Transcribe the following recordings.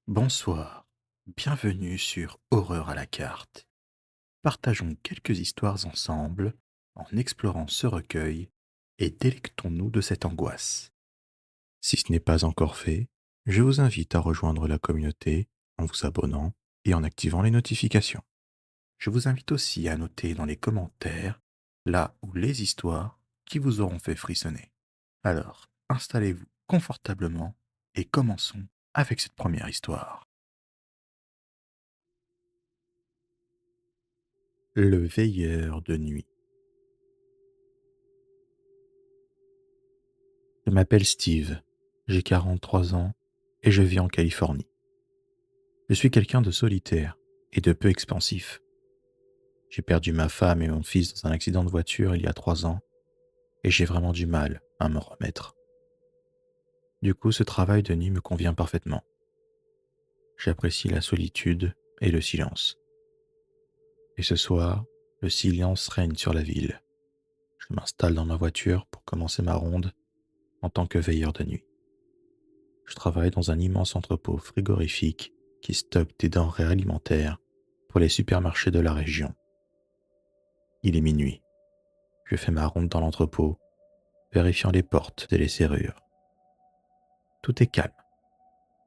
Bonsoir, bienvenue sur Horreur à la carte. Partageons quelques histoires ensemble en explorant ce recueil et délectons-nous de cette angoisse. Si ce n'est pas encore fait, je vous invite à rejoindre la communauté en vous abonnant et en activant les notifications. Je vous invite aussi à noter dans les commentaires là où les histoires qui vous auront fait frissonner. Alors, installez-vous confortablement et commençons avec cette première histoire. Le veilleur de nuit. Je m'appelle Steve, j'ai 43 ans et je vis en Californie. Je suis quelqu'un de solitaire et de peu expansif. J'ai perdu ma femme et mon fils dans un accident de voiture il y a 3 ans et j'ai vraiment du mal à m'en remettre. Du coup, ce travail de nuit me convient parfaitement. J'apprécie la solitude et le silence. Et ce soir, le silence règne sur la ville. Je m'installe dans ma voiture pour commencer ma ronde en tant que veilleur de nuit. Je travaille dans un immense entrepôt frigorifique qui stocke des denrées alimentaires pour les supermarchés de la région. Il est minuit. Je fais ma ronde dans l'entrepôt, vérifiant les portes et les serrures. Tout est calme,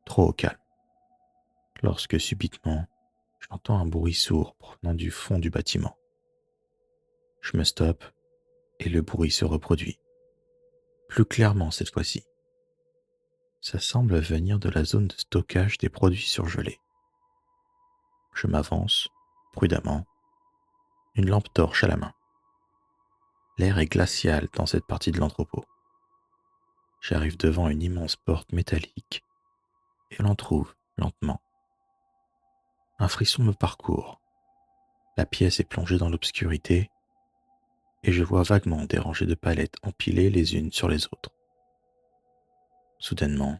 trop calme, lorsque subitement, j'entends un bruit sourd provenant du fond du bâtiment. Je me stoppe et le bruit se reproduit. Plus clairement cette fois-ci. Ça semble venir de la zone de stockage des produits surgelés. Je m'avance, prudemment, une lampe torche à la main. L'air est glacial dans cette partie de l'entrepôt. J'arrive devant une immense porte métallique et l'entrouvre lentement. Un frisson me parcourt. La pièce est plongée dans l'obscurité et je vois vaguement des rangées de palettes empilées les unes sur les autres. Soudainement,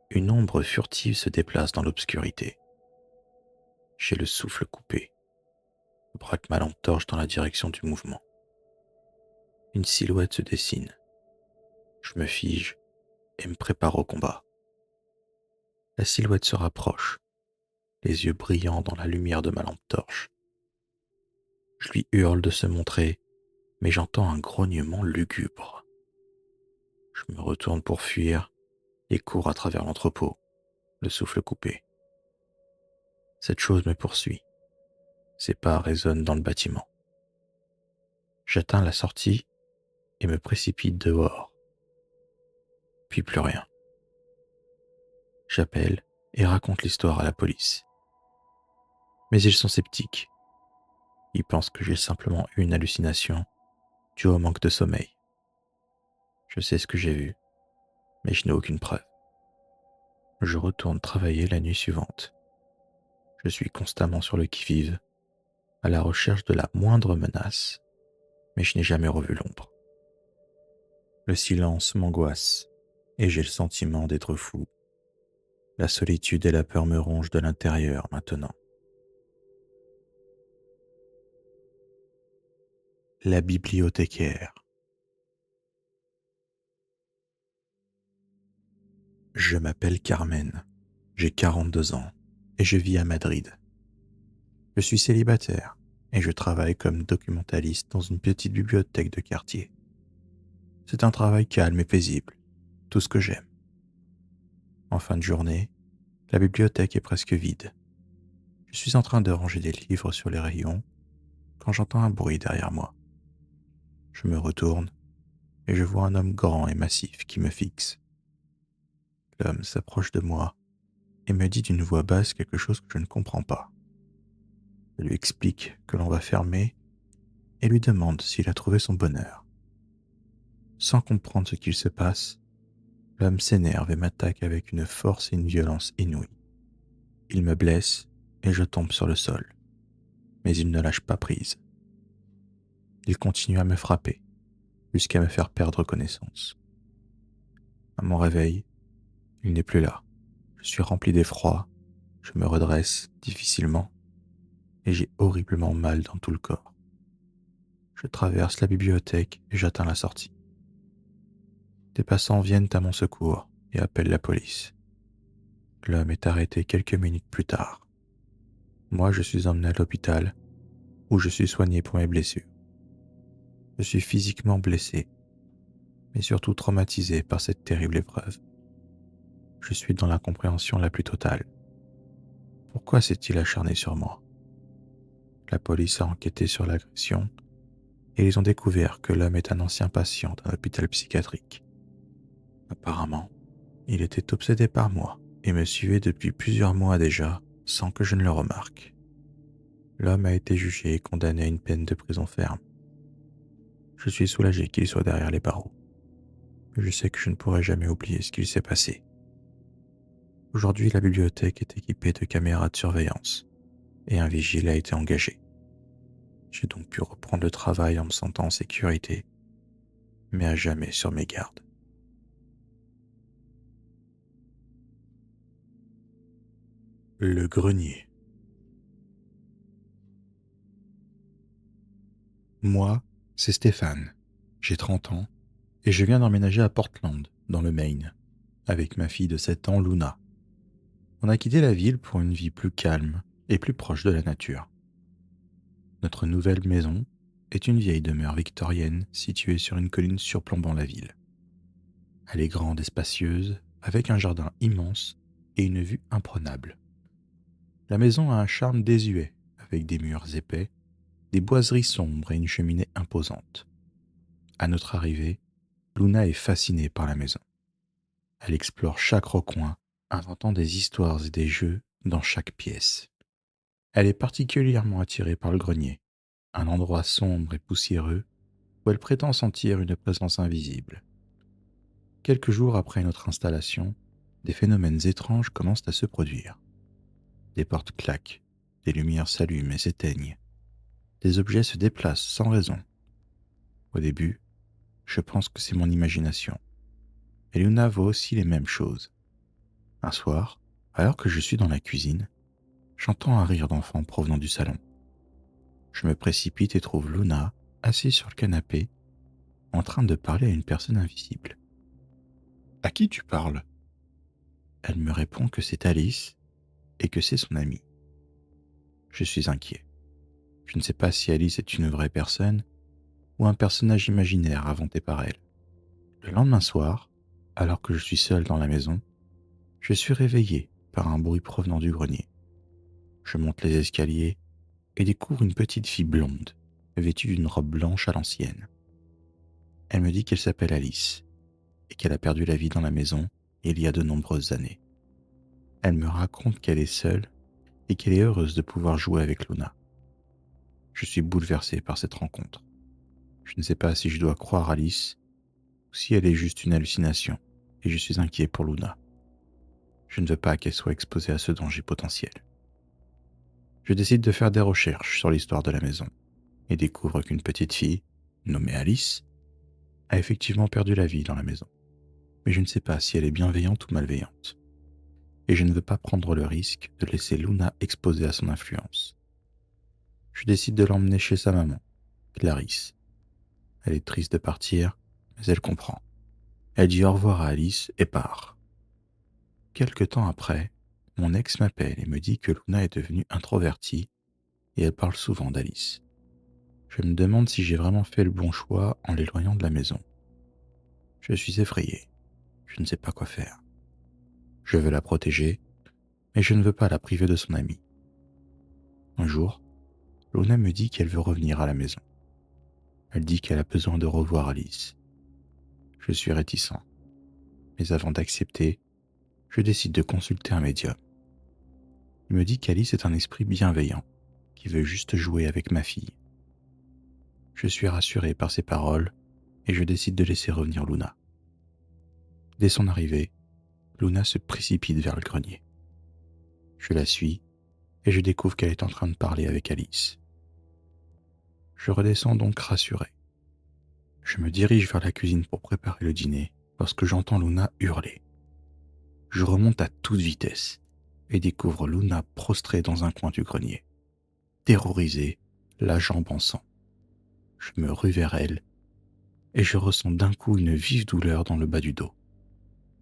une ombre furtive se déplace dans l'obscurité. J'ai le souffle coupé. Je braque ma lampe torche dans la direction du mouvement. Une silhouette se dessine. Je me fige et me prépare au combat. La silhouette se rapproche, les yeux brillants dans la lumière de ma lampe torche. Je lui hurle de se montrer, mais j'entends un grognement lugubre. Je me retourne pour fuir et cours à travers l'entrepôt, le souffle coupé. Cette chose me poursuit. Ses pas résonnent dans le bâtiment. J'atteins la sortie et me précipite dehors. Puis plus rien. J'appelle et raconte l'histoire à la police. Mais ils sont sceptiques. Ils pensent que j'ai simplement eu une hallucination due au manque de sommeil. Je sais ce que j'ai vu, mais je n'ai aucune preuve. Je retourne travailler la nuit suivante. Je suis constamment sur le qui-vive, à la recherche de la moindre menace, mais je n'ai jamais revu l'ombre. Le silence m'angoisse, et j'ai le sentiment d'être fou. La solitude et la peur me rongent de l'intérieur maintenant. La bibliothécaire. Je m'appelle Carmen, j'ai 42 ans, et je vis à Madrid. Je suis célibataire, et je travaille comme documentaliste dans une petite bibliothèque de quartier. C'est un travail calme et paisible, tout ce que j'aime. En fin de journée, la bibliothèque est presque vide. Je suis en train de ranger des livres sur les rayons quand j'entends un bruit derrière moi. Je me retourne et je vois un homme grand et massif qui me fixe. L'homme s'approche de moi et me dit d'une voix basse quelque chose que je ne comprends pas. Je lui explique que l'on va fermer et lui demande s'il a trouvé son bonheur. Sans comprendre ce qu'il se passe, l'homme s'énerve et m'attaque avec une force et une violence inouïes. Il me blesse et je tombe sur le sol, mais il ne lâche pas prise. Il continue à me frapper, jusqu'à me faire perdre connaissance. À mon réveil, il n'est plus là. Je suis rempli d'effroi, je me redresse difficilement et j'ai horriblement mal dans tout le corps. Je traverse la bibliothèque et j'atteins la sortie. Des passants viennent à mon secours et appellent la police. L'homme est arrêté quelques minutes plus tard. Moi, je suis emmené à l'hôpital où je suis soigné pour mes blessures. Je suis physiquement blessé, mais surtout traumatisé par cette terrible épreuve. Je suis dans l'incompréhension la plus totale. Pourquoi s'est-il acharné sur moi? La police a enquêté sur l'agression et ils ont découvert que l'homme est un ancien patient d'un hôpital psychiatrique. Apparemment, il était obsédé par moi et me suivait depuis plusieurs mois déjà sans que je ne le remarque. L'homme a été jugé et condamné à une peine de prison ferme. Je suis soulagé qu'il soit derrière les barreaux. Mais je sais que je ne pourrai jamais oublier ce qu'il s'est passé. Aujourd'hui, la bibliothèque est équipée de caméras de surveillance et un vigile a été engagé. J'ai donc pu reprendre le travail en me sentant en sécurité, mais à jamais sur mes gardes. Le grenier. Moi, c'est Stéphane. J'ai 30 ans et je viens d'emménager à Portland, dans le Maine, avec ma fille de 7 ans, Luna. On a quitté la ville pour une vie plus calme et plus proche de la nature. Notre nouvelle maison est une vieille demeure victorienne située sur une colline surplombant la ville. Elle est grande et spacieuse, avec un jardin immense et une vue imprenable. La maison a un charme désuet, avec des murs épais, des boiseries sombres et une cheminée imposante. À notre arrivée, Luna est fascinée par la maison. Elle explore chaque recoin, inventant des histoires et des jeux dans chaque pièce. Elle est particulièrement attirée par le grenier, un endroit sombre et poussiéreux où elle prétend sentir une présence invisible. Quelques jours après notre installation, des phénomènes étranges commencent à se produire. Des portes claquent, des lumières s'allument et s'éteignent. Des objets se déplacent sans raison. Au début, je pense que c'est mon imagination. Et Luna voit aussi les mêmes choses. Un soir, alors que je suis dans la cuisine, j'entends un rire d'enfant provenant du salon. Je me précipite et trouve Luna assise sur le canapé, en train de parler à une personne invisible. À qui tu parles? Elle me répond que c'est Alice et que c'est son amie. Je suis inquiet. Je ne sais pas si Alice est une vraie personne ou un personnage imaginaire inventé par elle. Le lendemain soir, alors que je suis seul dans la maison, je suis réveillé par un bruit provenant du grenier. Je monte les escaliers et découvre une petite fille blonde, vêtue d'une robe blanche à l'ancienne. Elle me dit qu'elle s'appelle Alice et qu'elle a perdu la vie dans la maison il y a de nombreuses années. Elle me raconte qu'elle est seule et qu'elle est heureuse de pouvoir jouer avec Luna. Je suis bouleversé par cette rencontre. Je ne sais pas si je dois croire Alice ou si elle est juste une hallucination et je suis inquiet pour Luna. Je ne veux pas qu'elle soit exposée à ce danger potentiel. Je décide de faire des recherches sur l'histoire de la maison et découvre qu'une petite fille, nommée Alice, a effectivement perdu la vie dans la maison. Mais je ne sais pas si elle est bienveillante ou malveillante. Et je ne veux pas prendre le risque de laisser Luna exposée à son influence. Je décide de l'emmener chez sa maman, Clarisse. Elle est triste de partir, mais elle comprend. Elle dit au revoir à Alice et part. Quelque temps après, mon ex m'appelle et me dit que Luna est devenue introvertie et elle parle souvent d'Alice. Je me demande si j'ai vraiment fait le bon choix en l'éloignant de la maison. Je suis effrayé. Je ne sais pas quoi faire. Je veux la protéger, mais je ne veux pas la priver de son amie. Un jour, Luna me dit qu'elle veut revenir à la maison. Elle dit qu'elle a besoin de revoir Alice. Je suis réticent, mais avant d'accepter, je décide de consulter un médium. Il me dit qu'Alice est un esprit bienveillant, qui veut juste jouer avec ma fille. Je suis rassuré par ses paroles et je décide de laisser revenir Luna. Dès son arrivée, Luna se précipite vers le grenier. Je la suis et je découvre qu'elle est en train de parler avec Alice. Je redescends donc rassuré. Je me dirige vers la cuisine pour préparer le dîner lorsque j'entends Luna hurler. Je remonte à toute vitesse et découvre Luna prostrée dans un coin du grenier. Terrorisée, la jambe en sang. Je me rue vers elle et je ressens d'un coup une vive douleur dans le bas du dos.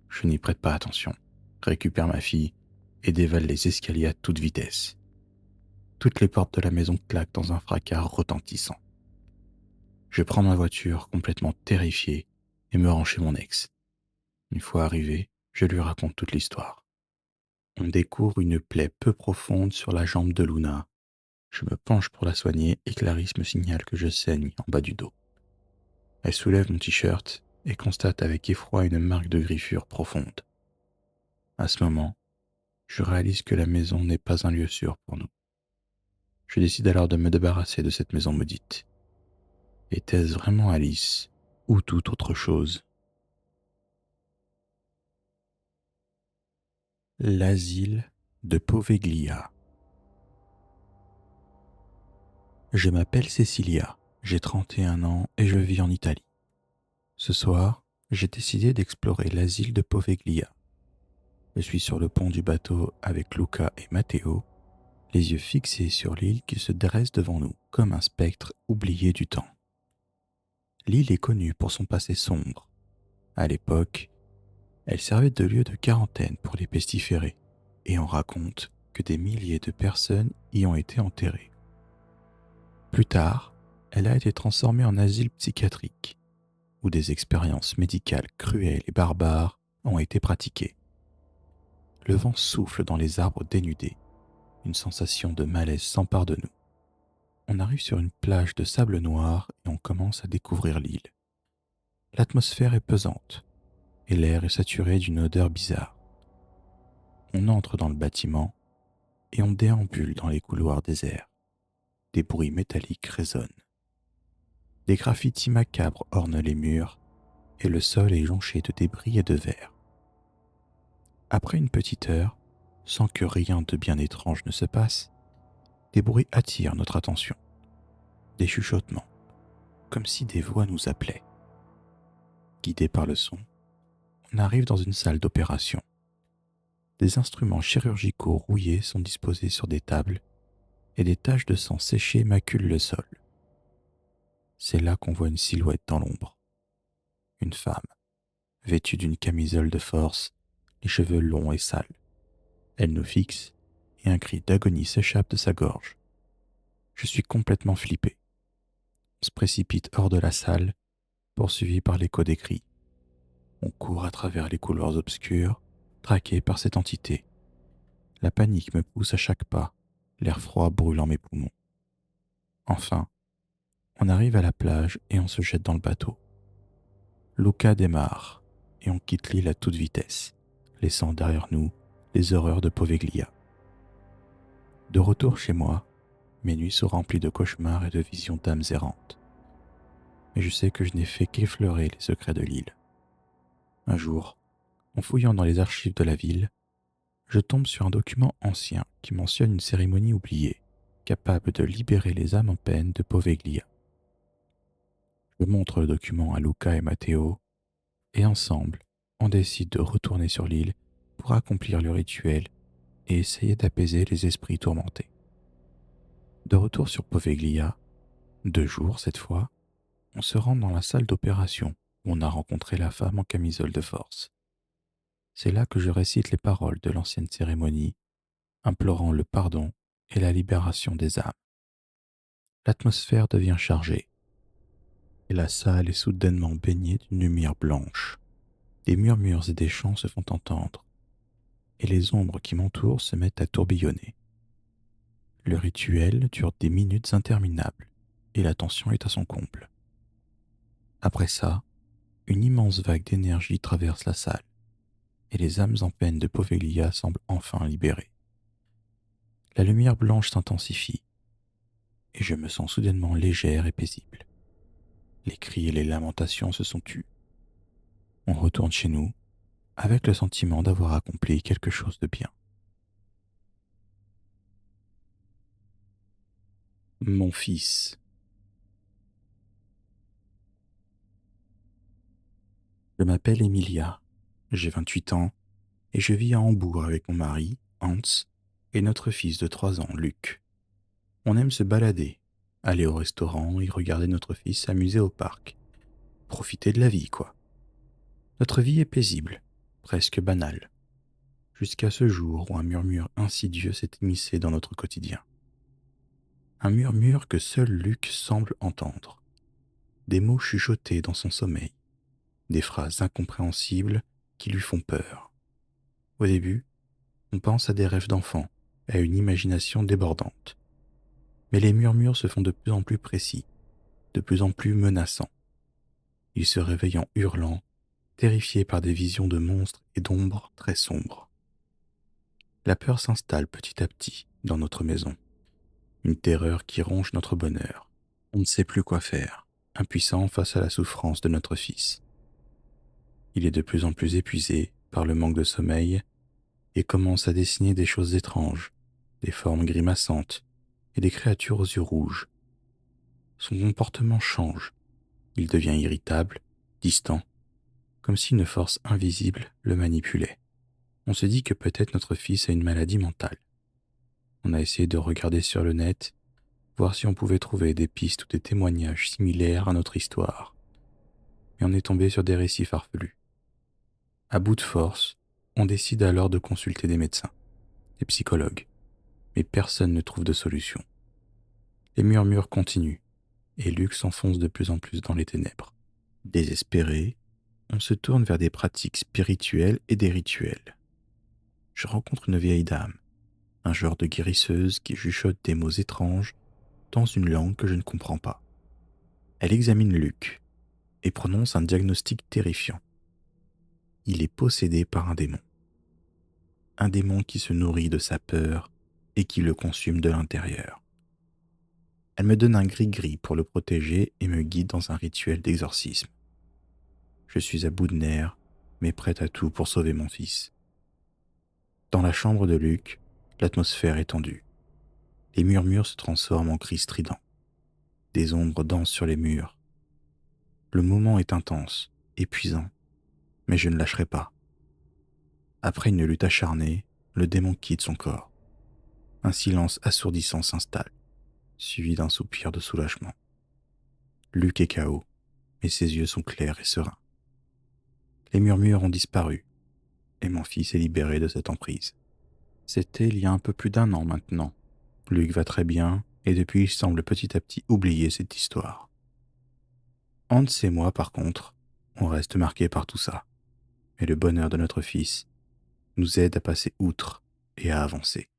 Je n'y prête pas attention, récupère ma fille et dévale les escaliers à toute vitesse. Toutes les portes de la maison claquent dans un fracas retentissant. Je prends ma voiture complètement terrifié et me rends chez mon ex. Une fois arrivé, je lui raconte toute l'histoire. On découvre une plaie peu profonde sur la jambe de Luna. Je me penche pour la soigner et Clarisse me signale que je saigne en bas du dos. Elle soulève mon t-shirt et constate avec effroi une marque de griffure profonde. À ce moment, je réalise que la maison n'est pas un lieu sûr pour nous. Je décide alors de me débarrasser de cette maison maudite. Était-ce vraiment Alice ou toute autre chose? L'asile de Poveglia. Je m'appelle Cecilia, j'ai 31 ans et je vis en Italie. Ce soir, j'ai décidé d'explorer l'asile de Poveglia. Je suis sur le pont du bateau avec Luca et Matteo, les yeux fixés sur l'île qui se dresse devant nous comme un spectre oublié du temps. L'île est connue pour son passé sombre. À l'époque, elle servait de lieu de quarantaine pour les pestiférés et on raconte que des milliers de personnes y ont été enterrées. Plus tard, elle a été transformée en asile psychiatrique où des expériences médicales cruelles et barbares ont été pratiquées. Le vent souffle dans les arbres dénudés. Une sensation de malaise s'empare de nous. On arrive sur une plage de sable noir et on commence à découvrir l'île. L'atmosphère est pesante et l'air est saturé d'une odeur bizarre. On entre dans le bâtiment et on déambule dans les couloirs déserts. Des bruits métalliques résonnent. Des graffitis macabres ornent les murs et le sol est jonché de débris et de verre. Après une petite heure, sans que rien de bien étrange ne se passe, des bruits attirent notre attention. Des chuchotements, comme si des voix nous appelaient. Guidés par le son, on arrive dans une salle d'opération. Des instruments chirurgicaux rouillés sont disposés sur des tables et des taches de sang séché maculent le sol. C'est là qu'on voit une silhouette dans l'ombre. Une femme, vêtue d'une camisole de force, les cheveux longs et sales. Elle nous fixe et un cri d'agonie s'échappe de sa gorge. Je suis complètement flippé. On se précipite hors de la salle, poursuivi par l'écho des cris. On court à travers les couloirs obscurs, traqué par cette entité. La panique me pousse à chaque pas, l'air froid brûlant mes poumons. Enfin, on arrive à la plage et on se jette dans le bateau. Luca démarre et on quitte l'île à toute vitesse, laissant derrière nous les horreurs de Poveglia. De retour chez moi, mes nuits sont remplies de cauchemars et de visions d'âmes errantes. Mais je sais que je n'ai fait qu'effleurer les secrets de l'île. Un jour, en fouillant dans les archives de la ville, je tombe sur un document ancien qui mentionne une cérémonie oubliée, capable de libérer les âmes en peine de Poveglia. Je montre le document à Luca et Matteo, et ensemble, on décide de retourner sur l'île pour accomplir le rituel et essayer d'apaiser les esprits tourmentés. De retour sur Poveglia, 2 jours cette fois, on se rend dans la salle d'opération où on a rencontré la femme en camisole de force. C'est là que je récite les paroles de l'ancienne cérémonie, implorant le pardon et la libération des âmes. L'atmosphère devient chargée, et la salle est soudainement baignée d'une lumière blanche. Des murmures et des chants se font entendre, et les ombres qui m'entourent se mettent à tourbillonner. Le rituel dure des minutes interminables, et la tension est à son comble. Après ça, une immense vague d'énergie traverse la salle, et les âmes en peine de Poveglia semblent enfin libérées. La lumière blanche s'intensifie, et je me sens soudainement légère et paisible. Les cris et les lamentations se sont tus. On retourne chez nous, avec le sentiment d'avoir accompli quelque chose de bien. Mon fils. Je m'appelle Emilia, j'ai 28 ans, et je vis à Hambourg avec mon mari, Hans, et notre fils de 3 ans, Luc. On aime se balader, aller au restaurant et regarder notre fils s'amuser au parc. Profiter de la vie, quoi. Notre vie est paisible, presque banale. jusqu'à ce jour où un murmure insidieux s'est immiscé dans notre quotidien. Un murmure que seul Luc semble entendre. Des mots chuchotés dans son sommeil, des phrases incompréhensibles qui lui font peur. Au début, on pense à des rêves d'enfant, à une imagination débordante. Mais les murmures se font de plus en plus précis, de plus en plus menaçants. Il se réveille en hurlant, terrifié par des visions de monstres et d'ombres très sombres. La peur s'installe petit à petit dans notre maison, une terreur qui ronge notre bonheur. On ne sait plus quoi faire, impuissant face à la souffrance de notre fils. Il est de plus en plus épuisé par le manque de sommeil et commence à dessiner des choses étranges, des formes grimaçantes et des créatures aux yeux rouges. Son comportement change. Il devient irritable, distant, comme si une force invisible le manipulait. On se dit que peut-être notre fils a une maladie mentale. On a essayé de regarder sur le net, voir si on pouvait trouver des pistes ou des témoignages similaires à notre histoire. Mais on est tombé sur des récits farfelus. À bout de force, on décide alors de consulter des médecins, des psychologues, mais personne ne trouve de solution. Les murmures continuent, et Luc s'enfonce de plus en plus dans les ténèbres. Désespéré, on se tourne vers des pratiques spirituelles et des rituels. Je rencontre une vieille dame, un genre de guérisseuse qui chuchote des mots étranges dans une langue que je ne comprends pas. Elle examine Luc et prononce un diagnostic terrifiant. Il est possédé par un démon qui se nourrit de sa peur et qui le consume de l'intérieur. Elle me donne un gris-gris pour le protéger et me guide dans un rituel d'exorcisme. Je suis à bout de nerfs, mais prête à tout pour sauver mon fils. Dans la chambre de Luc, l'atmosphère est tendue. Les murmures se transforment en cris stridents. Des ombres dansent sur les murs. Le moment est intense, épuisant, mais je ne lâcherai pas. Après une lutte acharnée, le démon quitte son corps. Un silence assourdissant s'installe, suivi d'un soupir de soulagement. Luc est KO, mais ses yeux sont clairs et sereins. Les murmures ont disparu, et mon fils est libéré de cette emprise. C'était il y a un peu plus d'1 an maintenant. Luc va très bien, et depuis il semble petit à petit oublier cette histoire. Hans et moi, par contre, on reste marqués par tout ça. Mais le bonheur de notre fils nous aide à passer outre et à avancer.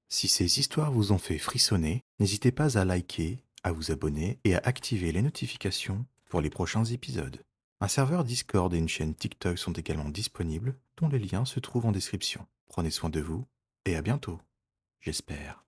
Si ces histoires vous ont fait frissonner, n'hésitez pas à liker, à vous abonner et à activer les notifications pour les prochains épisodes. Un serveur Discord et une chaîne TikTok sont également disponibles, dont les liens se trouvent en description. Prenez soin de vous et à bientôt, j'espère.